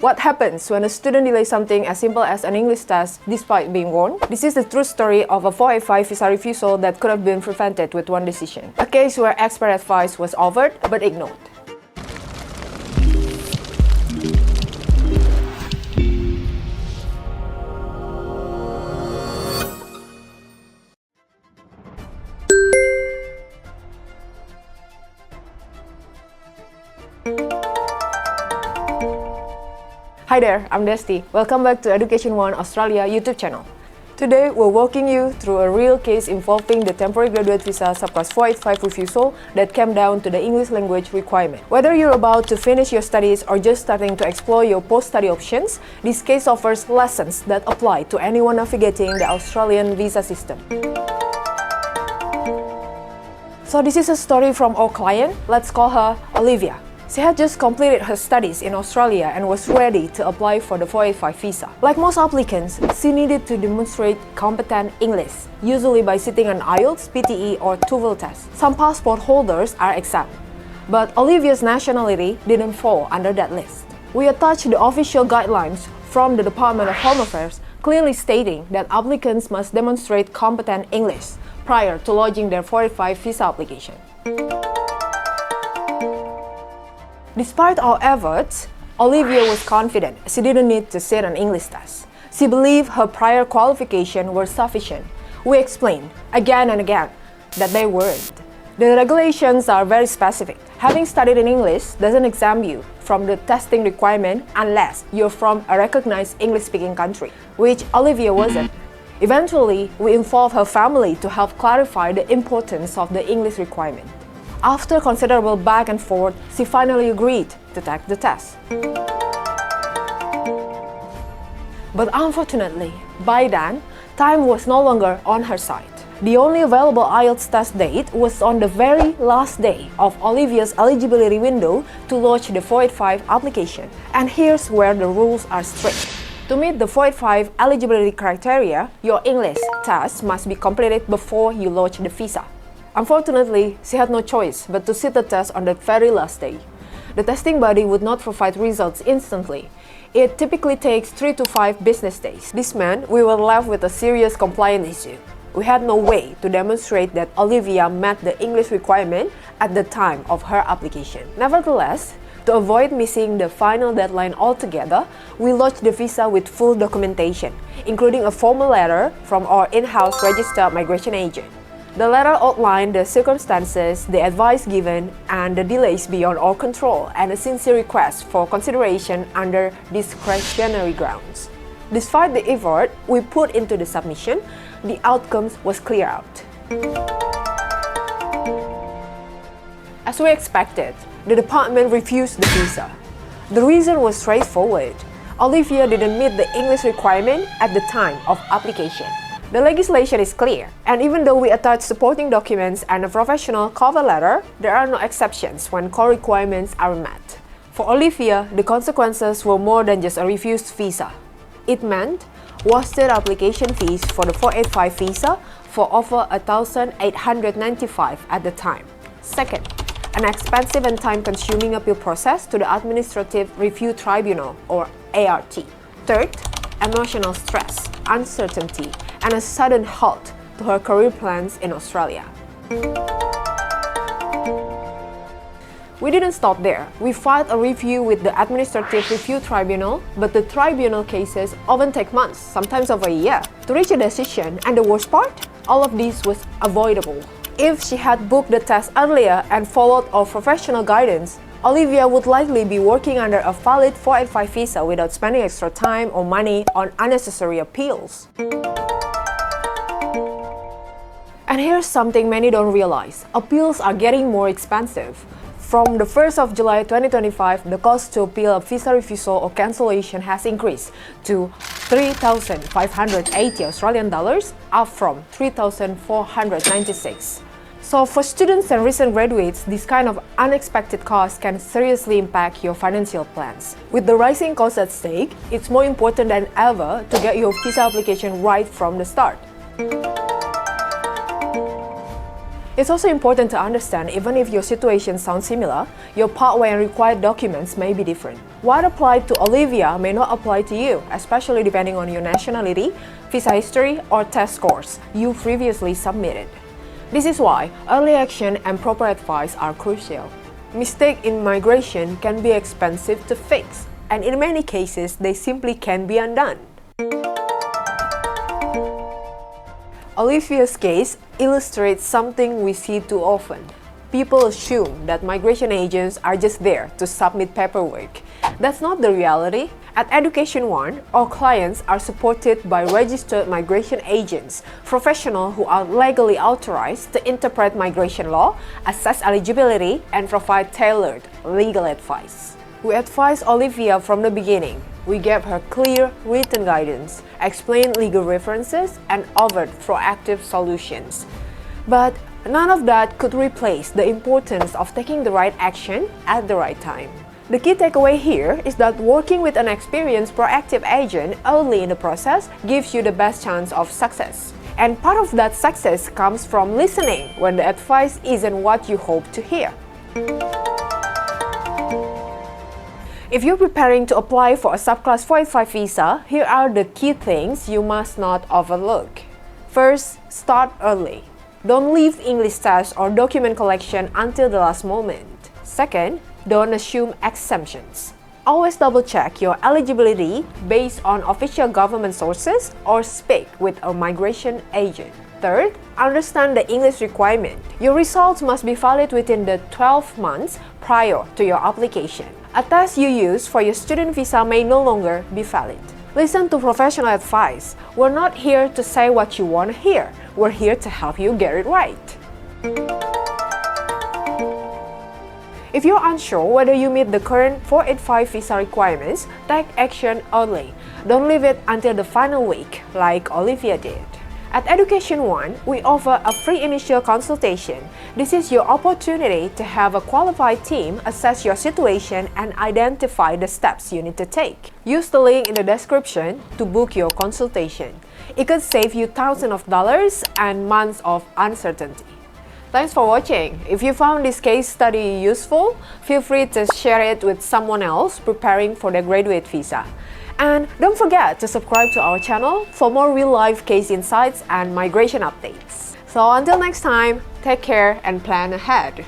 What happens when a student delays something as simple as an English test despite being warned? This is the true story of a 485 visa refusal that could have been prevented with one decision. A case where expert advice was offered but ignored. Hi there, I'm Desti. Welcome back to Education One Australia YouTube channel. Today, we're walking you through a real case involving the temporary graduate visa subclass 485 refusal that came down to the English language requirement. Whether you're about to finish your studies or just starting to explore your post-study options, this case offers lessons that apply to anyone navigating the Australian visa system. So this is a story from our client. Let's call her Olivia. She had just completed her studies in Australia and was ready to apply for the 485 visa. Like most applicants, she needed to demonstrate competent English, usually by sitting an IELTS, PTE, or TOEFL test. Some passport holders are exempt, but Olivia's nationality didn't fall under that list. We attached the official guidelines from the Department of Home Affairs clearly stating that applicants must demonstrate competent English prior to lodging their 485 visa application. Despite our efforts, Olivia was confident she didn't need to sit an English test. She believed her prior qualifications were sufficient. We explained again and again that they weren't. The regulations are very specific. Having studied in English doesn't exempt you from the testing requirement unless you're from a recognized English-speaking country, which Olivia wasn't. Eventually, we involved her family to help clarify the importance of the English requirement. After considerable back and forth, she finally agreed to take the test. But unfortunately, by then, time was no longer on her side. The only available IELTS test date was on the very last day of Olivia's eligibility window to lodge the 485 application. And here's where the rules are strict. To meet the 485 eligibility criteria, your English test must be completed before you lodge the visa. Unfortunately, she had no choice but to sit the test on that very last day. The testing body would not provide results instantly. It typically takes 3 to 5 business days. This meant we were left with a serious compliance issue. We had no way to demonstrate that Olivia met the English requirement at the time of her application. Nevertheless, to avoid missing the final deadline altogether, we lodged the visa with full documentation, including a formal letter from our in-house registered migration agent. The letter outlined the circumstances, the advice given, and the delays beyond our control, and a sincere request for consideration under discretionary grounds. Despite the effort we put into the submission, the outcome was clear out. As we expected, the department refused the visa. The reason was straightforward. Olivia didn't meet the English requirement at the time of application. The legislation is clear, and even though we attach supporting documents and a professional cover letter, there are no exceptions when core requirements are met. For Olivia, the consequences were more than just a refused visa. It meant wasted application fees for the 485 visa for over $1,895 at the time. Second, an expensive and time-consuming appeal process to the Administrative Review Tribunal, or ART. Third, emotional stress, uncertainty, and a sudden halt to her career plans in Australia. We didn't stop there. We filed a review with the Administrative Review Tribunal, but the tribunal cases often take months, sometimes over a year, to reach a decision, and the worst part? All of this was avoidable. If she had booked the test earlier and followed our professional guidance, Olivia would likely be working under a valid 485 visa without spending extra time or money on unnecessary appeals. And here's something many don't realize. Appeals are getting more expensive. From the 1st of July 2025, the cost to appeal a visa refusal or cancellation has increased to 3,580 Australian dollars, up from 3,496. So for students and recent graduates, this kind of unexpected cost can seriously impact your financial plans. With the rising costs at stake, it's more important than ever to get your visa application right from the start. It's also important to understand even if your situation sounds similar, your pathway and required documents may be different. What applied to Olivia may not apply to you, especially depending on your nationality, visa history, or test scores you previously submitted. This is why early action and proper advice are crucial. Mistakes in migration can be expensive to fix, and in many cases, they simply can't be undone. Olivia's case illustrates something we see too often. People assume that migration agents are just there to submit paperwork. That's not the reality. At Education One, our clients are supported by registered migration agents, professionals who are legally authorized to interpret migration law, assess eligibility, and provide tailored legal advice. We advised Olivia from the beginning. We gave her clear written guidance, explained legal references, and offered proactive solutions. But none of that could replace the importance of taking the right action at the right time. The key takeaway here is that working with an experienced proactive agent early in the process gives you the best chance of success. And part of that success comes from listening when the advice isn't what you hope to hear. If you're preparing to apply for a subclass 485 visa, here are the key things you must not overlook. First, start early. Don't leave English test or document collection until the last moment. Second, don't assume exemptions. Always double-check your eligibility based on official government sources or speak with a migration agent. Third, understand the English requirement. Your results must be valid within the 12 months prior to your application. A test you use for your student visa may no longer be valid. Listen to professional advice. We're not here to say what you want to hear. We're here to help you get it right. If you're unsure whether you meet the current 485 visa requirements, take action early. Don't leave it until the final week, like Olivia did. At Education One, we offer a free initial consultation. This is your opportunity to have a qualified team assess your situation and identify the steps you need to take. Use the link in the description to book your consultation. It could save you thousands of dollars and months of uncertainty. Thanks for watching. If you found this case study useful, feel free to share it with someone else preparing for their graduate visa. And don't forget to subscribe to our channel for more real-life case insights and migration updates. So until next time, take care and plan ahead.